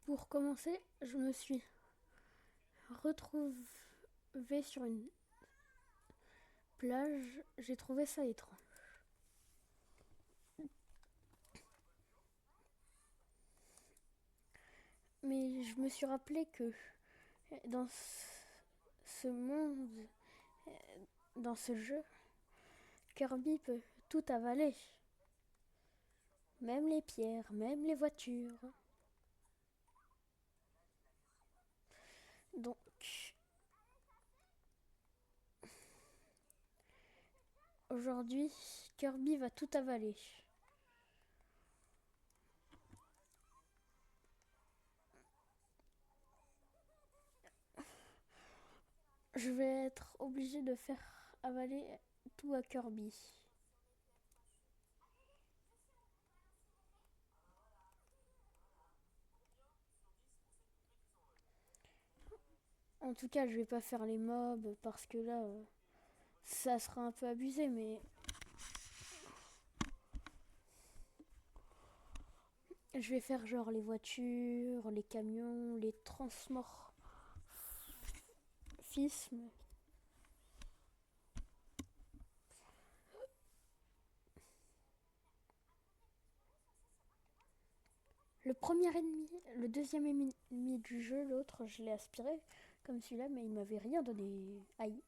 Pour commencer, je me suis retrouvée sur une plage. J'ai trouvé ça étrange. Mais je me suis rappelé que dans ce monde, dans ce jeu, Kirby peut tout avaler. Même les pierres, même les voitures. Donc, aujourd'hui, Kirby va tout avaler. Je vais être obligé de faire avaler tout à Kirby. En tout cas, je vais pas faire les mobs parce que là, ça sera un peu abusé, mais je vais faire genre les voitures, les camions, les transmorphismes. Le premier ennemi, le deuxième ennemi du jeu, l'autre, je l'ai aspiré comme celui-là, mais il m'avait rien donné. Aïe.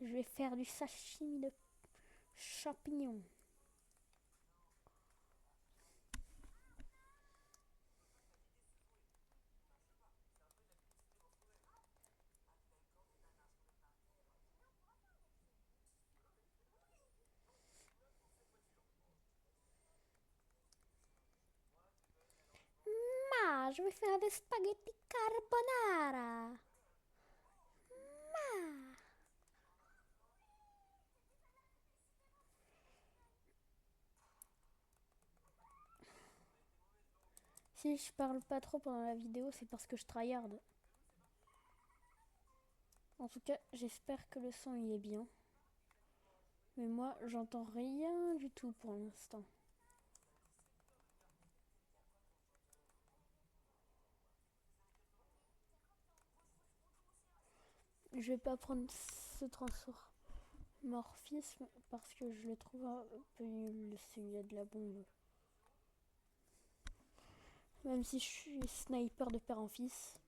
Je vais faire du sashimi de champignons. Ma, je vais faire des spaghetti carbonara. Ma. Si je parle pas trop pendant la vidéo, c'est parce que je tryhard. En tout cas, j'espère que le son il est bien. Mais moi, j'entends rien du tout pour l'instant. Je vais pas prendre ce transmorphisme parce que je le trouve un peu nul, celui-là de la bombe. Même si je suis sniper de père en fils.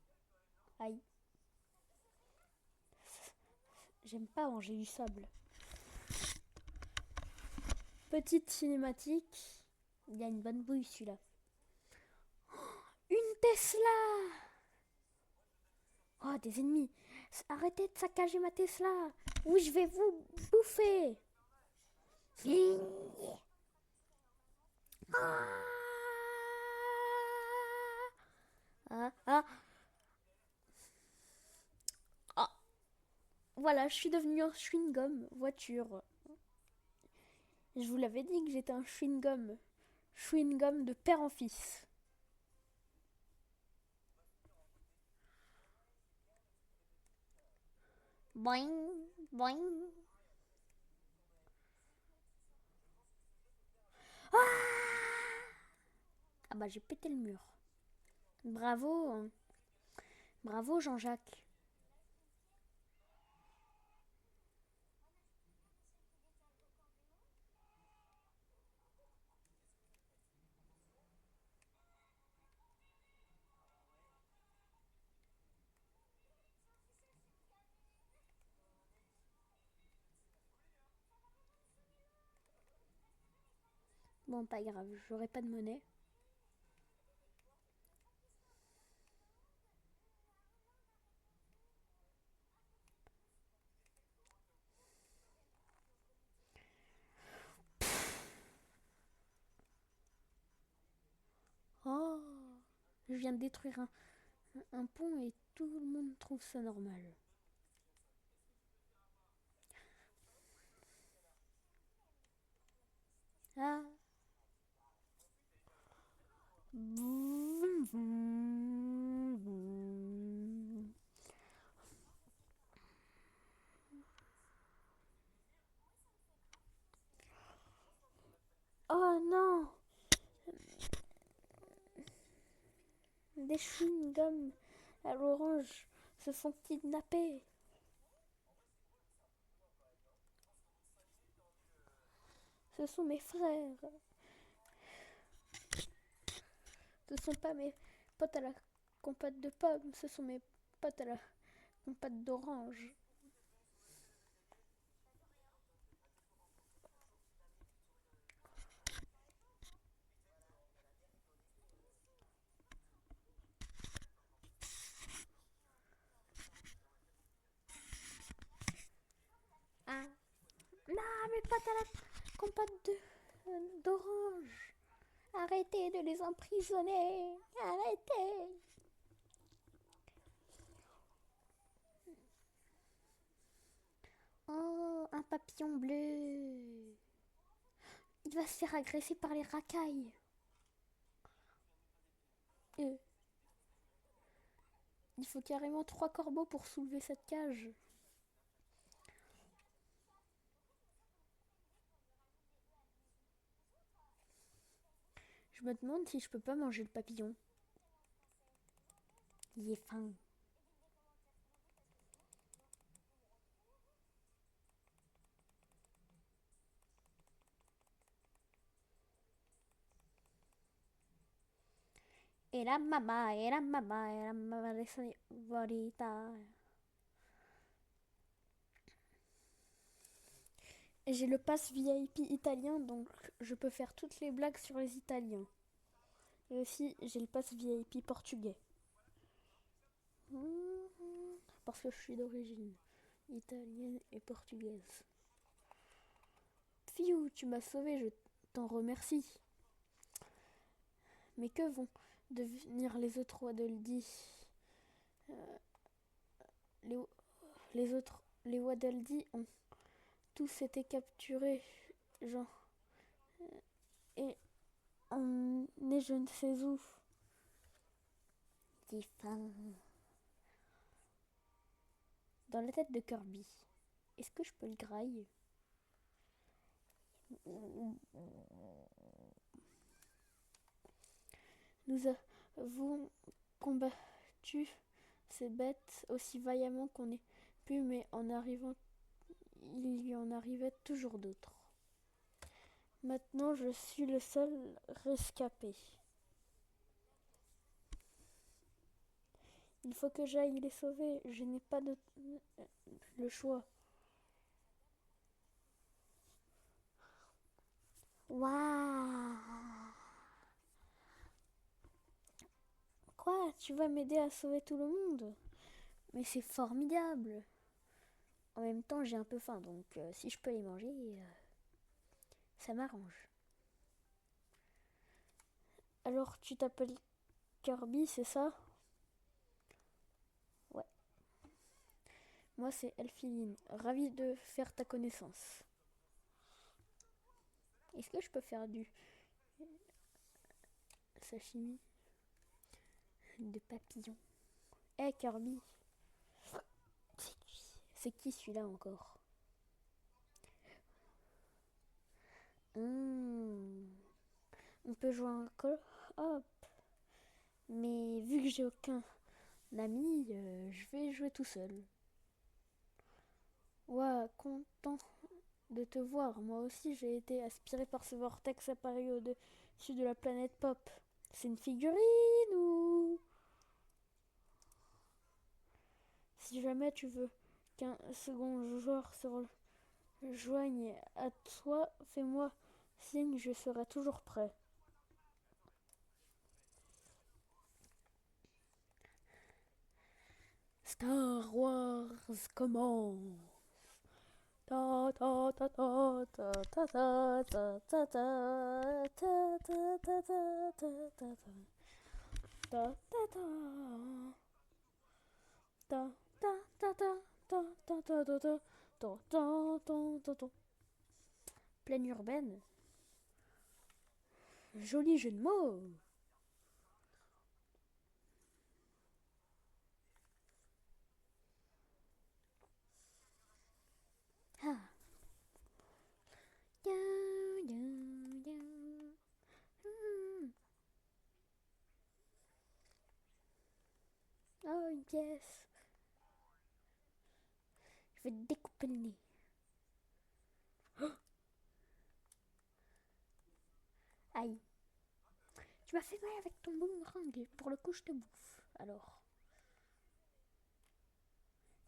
Aïe. J'aime pas manger du sable. Petite cinématique. Il a une bonne bouille celui-là. Une Tesla. Oh, des ennemis. Arrêtez de saccager ma Tesla. Ou je vais vous bouffer. Ah, ah, ah. Voilà, je suis devenue un chewing-gum voiture. Je vous l'avais dit que j'étais un chewing-gum. Chewing-gum de père en fils. Boing, boing. Ah bah j'ai pété le mur. Bravo, hein. Bravo Jean-Jacques. Bon, pas grave, j'aurai pas de monnaie. Oh, je viens de détruire un pont et tout le monde trouve ça normal. Ah. Vroom, vroom, vroom. Oh non. des chewing-gums à l'orange se font kidnapper. Ce sont mes frères. Ce sont pas mes potes à la compote de pommes, ce sont mes potes à la compote d'orange. Ah, non, mes potes à la compote d'orange. Arrêtez de les emprisonner. Arrêtez. Oh, un papillon bleu. Il va se faire agresser par les racailles. Euh, il faut carrément 3 corbeaux pour soulever cette cage. Je me demande si je peux pas manger le papillon. Il est fin. Era mamma de favorita. J'ai le pass VIP italien, donc je peux faire toutes les blagues sur les Italiens. Et aussi, j'ai le pass VIP portugais. Parce que je suis d'origine italienne et portugaise. Fiou, tu m'as sauvé, je t'en remercie. Mais que vont devenir les autres Waddle-Dee les, les Waddle-Dee ont tous été capturés, genre, et emmenés je ne sais où. J'ai faim. Dans la tête de Kirby, est-ce que je peux le grailler? Nous avons combattu ces bêtes aussi vaillamment qu'on ait pu, mais en arrivant, il y en arrivait toujours d'autres. Maintenant, je suis le seul rescapé. Il faut que j'aille les sauver. Je n'ai pas le choix. Waouh! Quoi? Tu vas m'aider à sauver tout le monde? Mais c'est formidable! En même temps, j'ai un peu faim, donc si je peux les manger, ça m'arrange. Alors, tu t'appelles Kirby, c'est ça? Ouais. Moi, c'est Elfiline. Ravie de faire ta connaissance. Est-ce que je peux faire du sashimi de papillon? Eh Kirby, c'est qui celui-là encore? On peut jouer un co-op. Mais vu que j'ai aucun ami, je vais jouer tout seul. Ouah, content de te voir. Moi aussi, j'ai été aspiré par ce vortex apparu au-dessus de la planète Pop. C'est une figurine ou... Si jamais tu veux qu'un second joueur se rejoigne à toi, fais-moi signe, je serai toujours prêt. Star Wars commence. Ta ta ta ta ta ta ta ta ta ta ta ta ta ta ta ta ta ta. Plaine urbaine. Joli jeu de mots. Ah. Oh, une pièce. Je vais te découper le nez. Aïe. Tu m'as fait mal avec ton boomerang. Pour le coup, je te bouffe.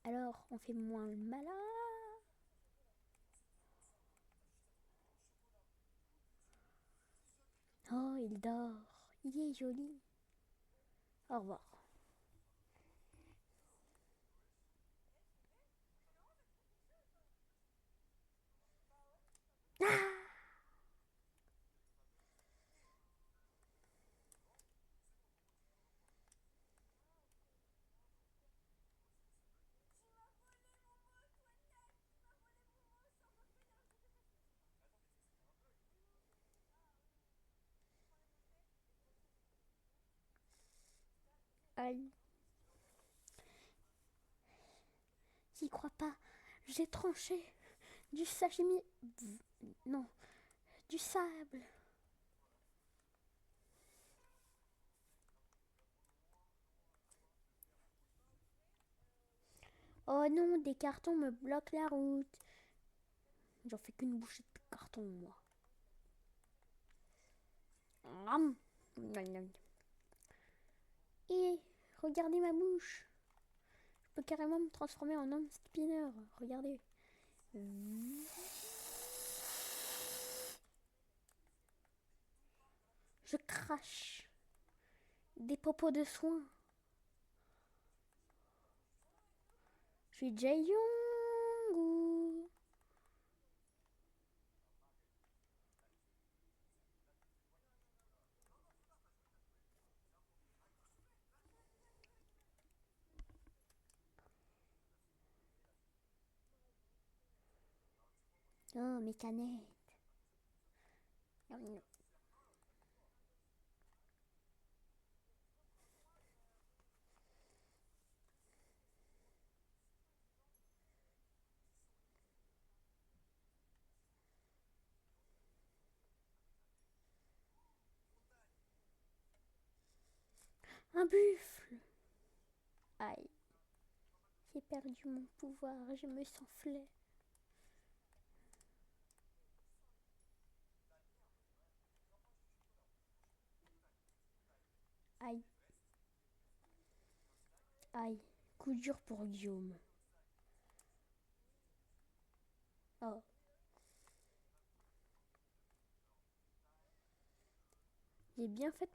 Alors, on fait moins le malin. Oh, il dort. Il est joli. Au revoir. Aïe. J'y crois pas. J'ai tranché du sashimi. Non, du sable. Oh non, des cartons me bloquent la route. J'en fais qu'une bouchée de carton, moi. Et regardez ma bouche. Je peux carrément me transformer en homme spinner. Regardez. Je crache des popos de soins. Je suis Jae-young. Oh, mes canettes. Un buffle. Aïe. J'ai perdu mon pouvoir. Je me sens flet. Aïe. Aïe. Coup dur pour Guillaume. Oh. J'ai bien fait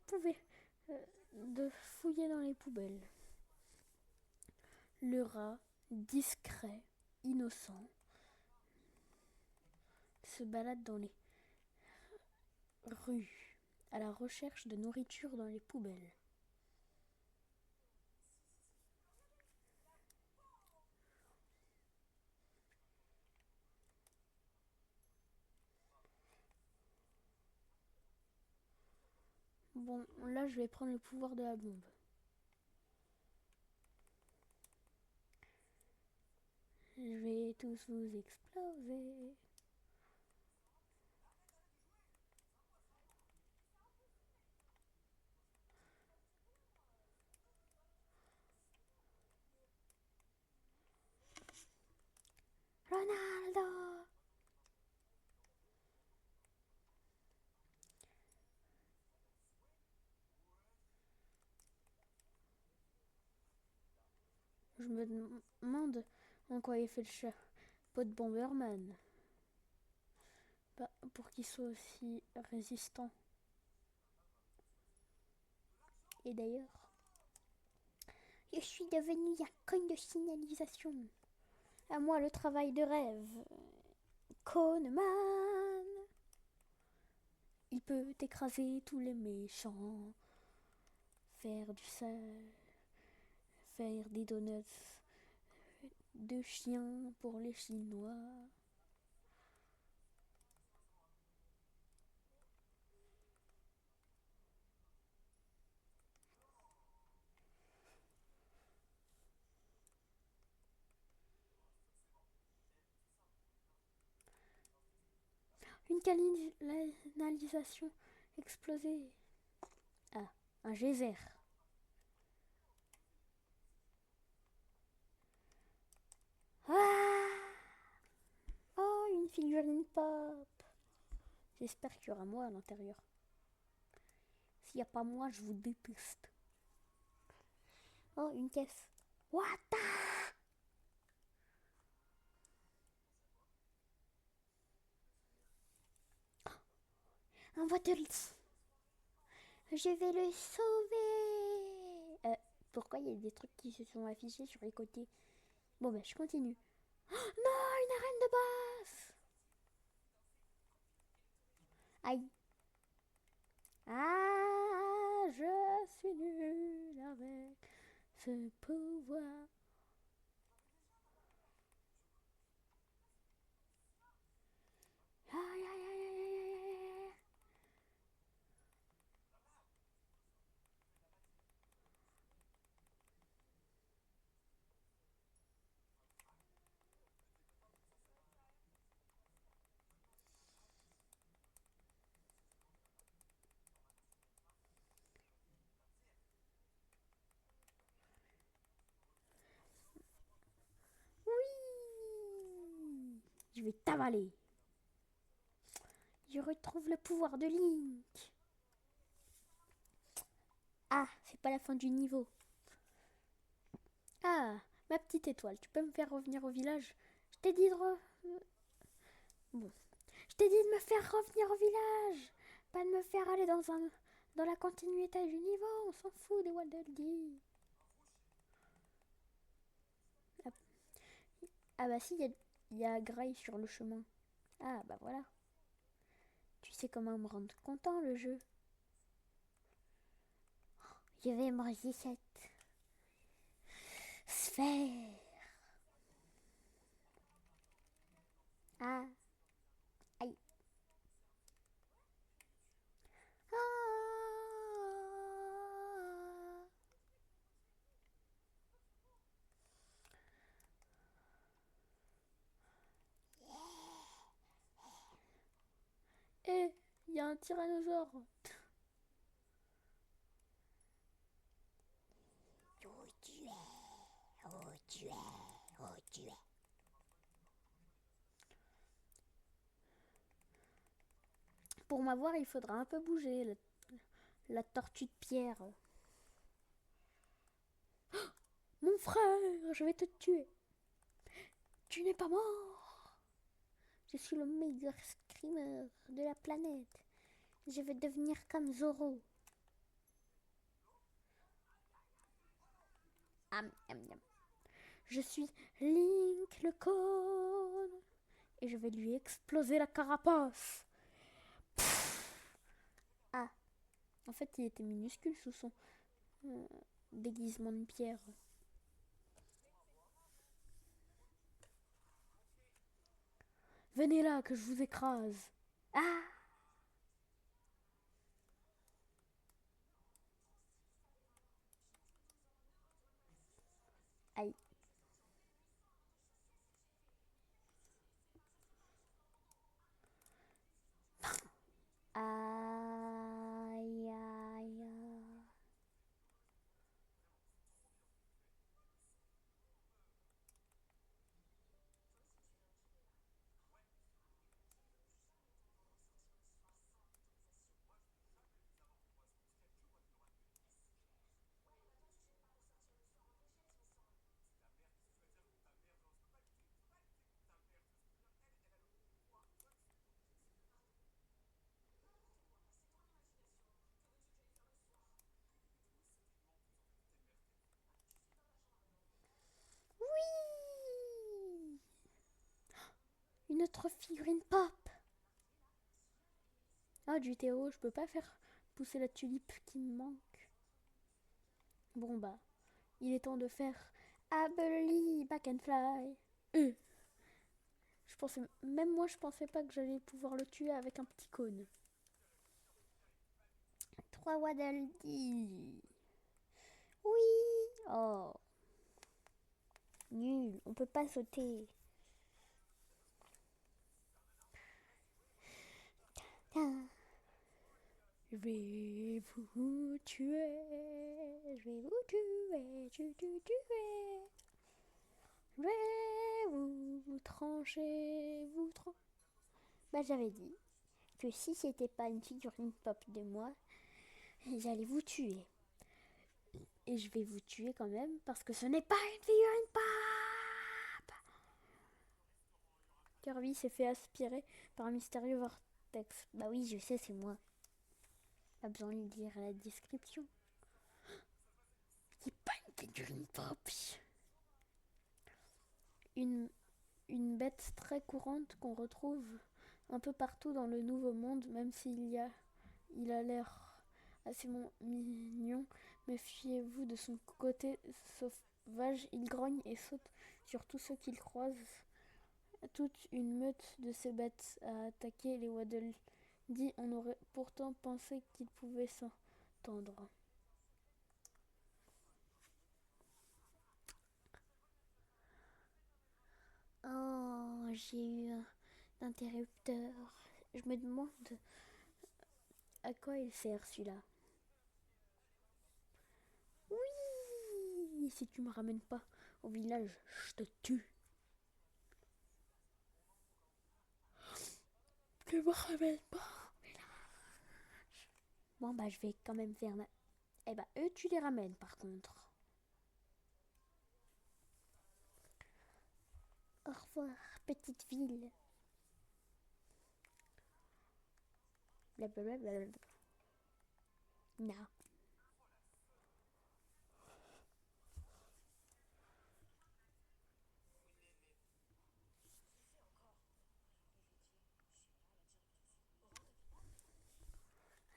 de fouiller dans les poubelles. Le rat, discret, innocent, se balade dans les rues à la recherche de nourriture dans les poubelles. Bon, là je vais prendre le pouvoir de la bombe. Je vais tous vous exploser. Ronaldo! Je me demande en quoi il fait le chapeau de Bomberman. Bah, pour qu'il soit aussi résistant. Et d'ailleurs, je suis devenue un con de signalisation. À moi le travail de rêve. Coneman! Il peut écraser tous les méchants, faire du sel, faire des donuts de chiens pour les Chinois. Une canalisation explosée. Ah, un geyser. Ah! Oh, une figurine pop. J'espère qu'il y aura moi à l'intérieur. S'il n'y a pas moi, je vous déteste. Oh, une caisse. What the... Un Waddles. Je vais le sauver. Pourquoi il y a des trucs qui se sont affichés sur les côtés? Bon, bah, je continue. Oh, non, une arène de boss. Aïe. Ah, je suis nulle avec ce pouvoir. Aïe, aïe, aïe, aïe, aïe, aïe. Oui. Je vais t'avaler. Je retrouve le pouvoir de Link. Ah, c'est pas la fin du niveau. Ah, ma petite étoile, tu peux me faire revenir au village? Je t'ai dit de Bon. Je t'ai dit de me faire revenir au village. Pas de me faire aller dans la continuité du niveau. On s'en fout des Waddle Dee. Ah, ah bah si, il y a Grail sur le chemin. Ah bah voilà. Tu sais comment me rendre content le jeu. Je vais manger cette sphère. Ah, aïe. Ah. Eh, il y a un tyrannosaure. Oh tu es, oh tu es, oh tu es. Pour m'avoir, il faudra un peu bouger la tortue de pierre. Mon frère, je vais te tuer. Tu n'es pas mort. Je suis le meilleur screamer de la planète. Je vais devenir comme Zoro. Am, am, am. Je suis Link le con. Et je vais lui exploser la carapace. Ah, en fait, il était minuscule sous son euh, déguisement de pierre. Venez là que je vous écrase. Ah, aïe. Aïe, aïe, aïe. Oui. Une autre figurine pop. Ah, du Théo, je peux pas faire pousser la tulipe qui me manque. Bon bah, il est temps de faire Abeli Back and Fly. Même moi, je pensais pas que j'allais pouvoir le tuer avec un petit cône. 3 Waddle Dee. Oui. Oh, nul, on peut pas sauter. Ah. Je vais vous tuer, je vais vous tuer, tuer. Je vais vous trancher, Bah j'avais dit que si c'était pas une figurine pop de moi, j'allais vous tuer. Et je vais vous tuer quand même parce que ce n'est pas une figurine pop. Kirby s'est fait aspirer par un mystérieux vortex. Bah oui, je sais, c'est moi. Pas besoin de lire la description. C'est pas une figurine pop. Une, une bête très courante qu'on retrouve un peu partout dans le Nouveau Monde, même il a l'air assez mignon. Méfiez-vous de son côté sauvage, il grogne et saute sur tous ceux qu'il croise. Toute une meute de ces bêtes a attaqué les Waddle Dee. On aurait pourtant pensé qu'ils pouvaient s'entendre. Oh, j'ai eu un interrupteur. Je me demande à quoi il sert celui-là. Oui, si tu me ramènes pas au village, je te tue. Tu me ramènes pas au village. Bon bah je vais quand même faire ma... Eh bah eux tu les ramènes par contre. Au revoir petite ville. Blablabla. Non.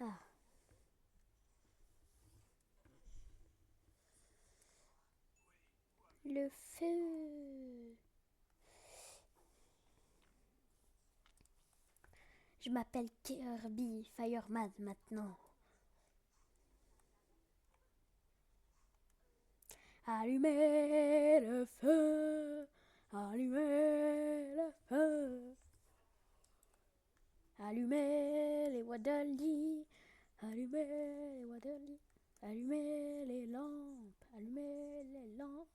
Ah. Le feu. Je m'appelle Kirby Fireman maintenant. Allumez le feu. Allumez le feu. Allumez les Waddle Dee. Allumez les Waddle Dee. Allumez les lampes. Allumez les lampes.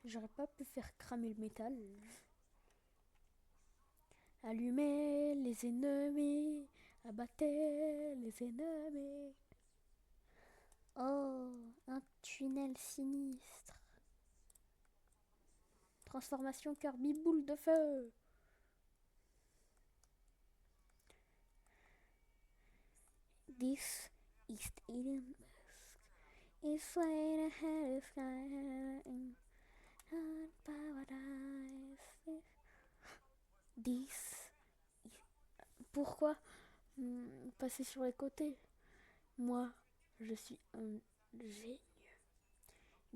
J'aurais pas pu faire cramer le métal. Allumez les ennemis. Abattez les ennemis. Oh, un tunnel sinistre. Transformation Kirby boule de feu. This is Elon Musk. It's way ahead of sky in paradise. This. Pourquoi passer sur les côtés? Moi, je suis un génie.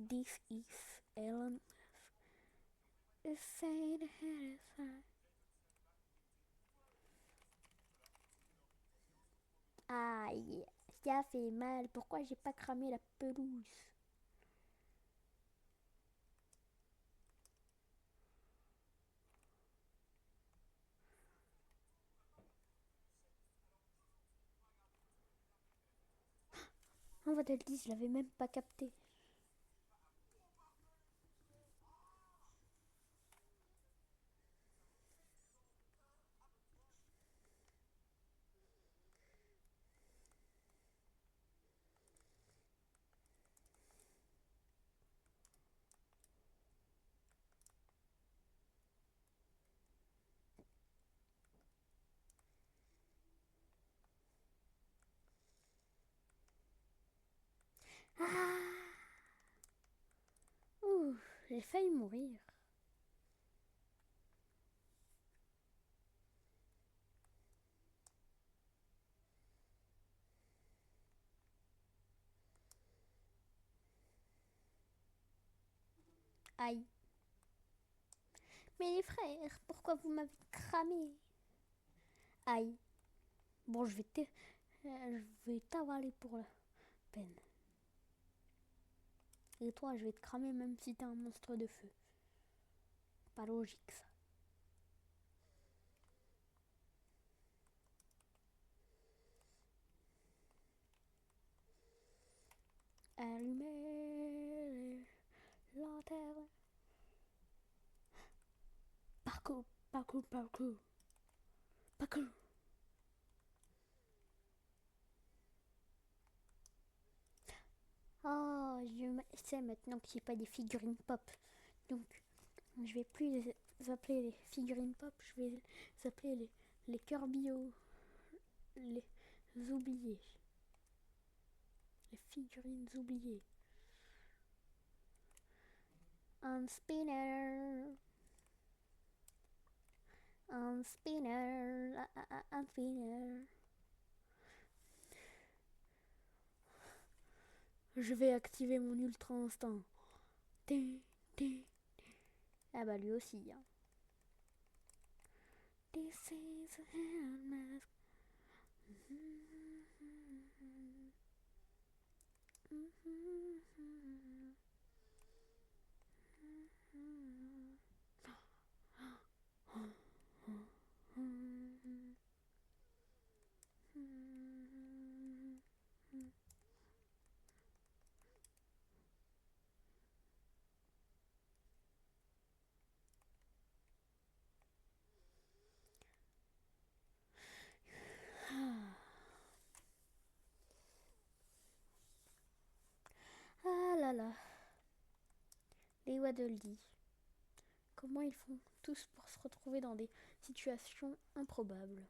This is Elon Musk. It's way ahead of sky. Aïe, ça fait mal. Pourquoi j'ai pas cramé la pelouse? On va te le dire, je l'avais même pas capté. Ah, ouh, j'ai failli mourir. Aïe. Mais les frères, pourquoi vous m'avez cramé? Aïe. Bon, je vais t'avaler pour la peine. Et toi, je vais te cramer même si t'es un monstre de feu. Pas logique ça. Allumez les lanternes. Parcours, parcours, parcours, parcours. Oh, je sais maintenant que j'ai pas des figurines pop. Donc, je vais plus les appeler les figurines pop, je vais les appeler les Kirby-O, les oubliés. Les figurines oubliées. Un spinner. Un spinner. Un spinner. Je vais activer mon ultra instinct. Té, té. Ah bah lui aussi. Hein. This is a hand mask. Ah là là. Les Waddle-Dee. Comment ils font tous pour se retrouver dans des situations improbables.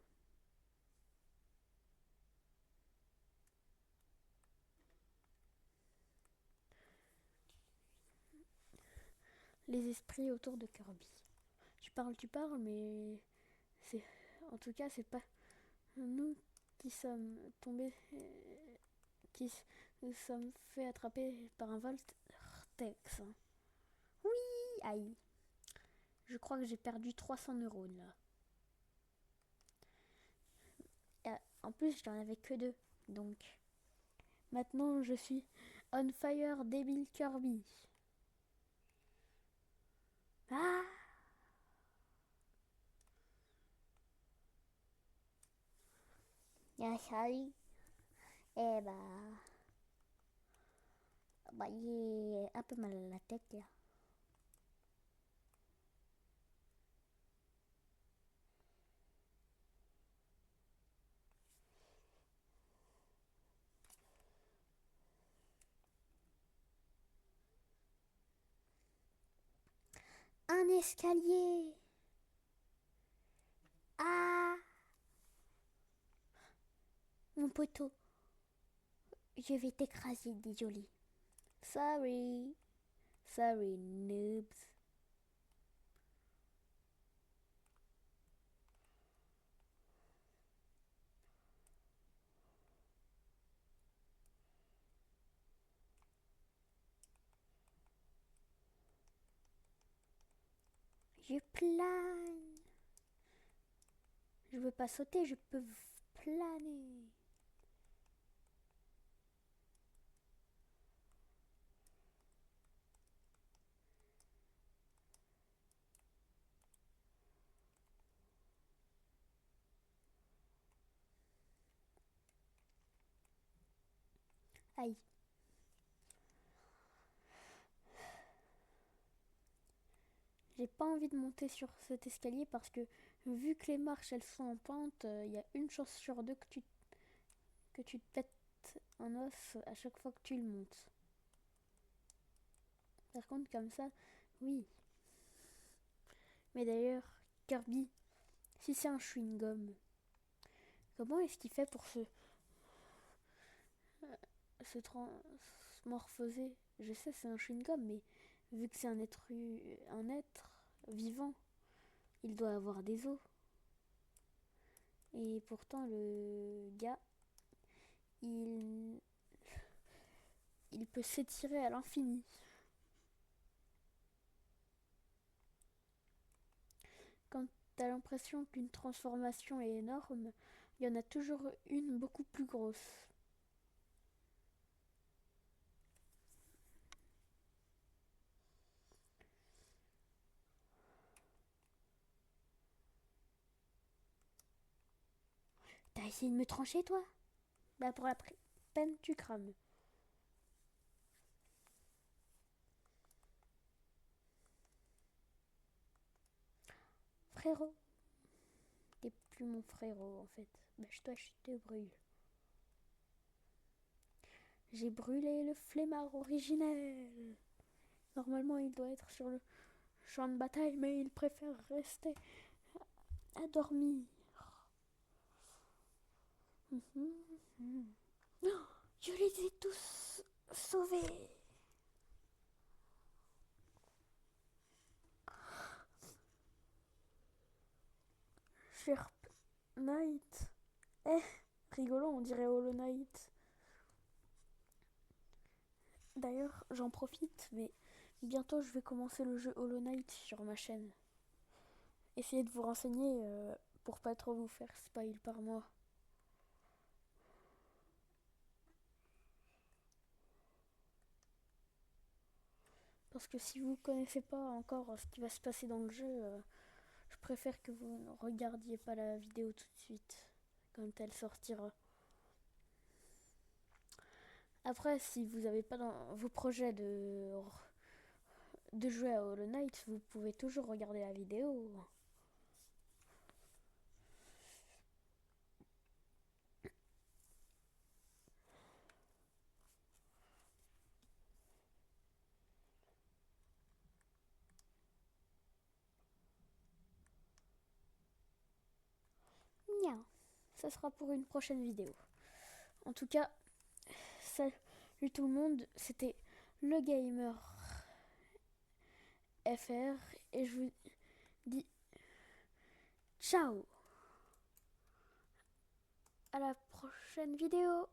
Les esprits autour de Kirby. Tu parles, mais c'est, en tout cas, c'est pas nous qui sommes tombés, qui nous sommes fait attraper par un Voltex. Oui, aïe. Je crois que j'ai perdu 300 neurones là. Et en plus, j'en avais que 2. Donc, maintenant, je suis on fire débile Kirby. Ah! Salut. Eh bah, j'ai un peu mal à la tête là. Un escalier. Ah! Mon poteau. Je vais t'écraser, désolé. Sorry. Sorry, noobs. Je plane. Je veux pas sauter, je peux planer. Aïe. J'ai pas envie de monter sur cet escalier parce que vu que les marches elles sont en pente, il y a une chance sur deux que tu te pètes un os à chaque fois que tu le montes. Par contre comme ça, oui. Mais d'ailleurs, Kirby, si c'est un chewing-gum, comment est-ce qu'il fait pour se transmorphoser? Je sais c'est un chewing-gum, mais vu que c'est un être vivant, il doit avoir des os. Et pourtant le gars, il, il peut s'étirer à l'infini. Quand t'as l'impression qu'une transformation est énorme, il y en a toujours une beaucoup plus grosse. T'as essayé de me trancher toi? Bah pour la peine tu crames. frérot. T'es plus mon frérot en fait. Bêche-toi, je te brûle. J'ai brûlé le flemmard originel. Normalement, il doit être sur le champ de bataille, mais il préfère rester à dormir. Je les ai tous sauvés. Sherp Knight. Rigolo, on dirait Hollow Knight. D'ailleurs, j'en profite, mais bientôt je vais commencer le jeu Hollow Knight sur ma chaîne. Essayez de vous renseigner pour pas trop vous faire spoil par moi. Parce que si vous connaissez pas encore ce qui va se passer dans le jeu, je préfère que vous ne regardiez pas la vidéo tout de suite, quand elle sortira. Après, si vous n'avez pas dans vos projets de jouer à Hollow Knight, vous pouvez toujours regarder la vidéo. Bien, ça sera pour une prochaine vidéo. En tout cas, salut tout le monde, c'était le Gamer FR et je vous dis ciao. À la prochaine vidéo.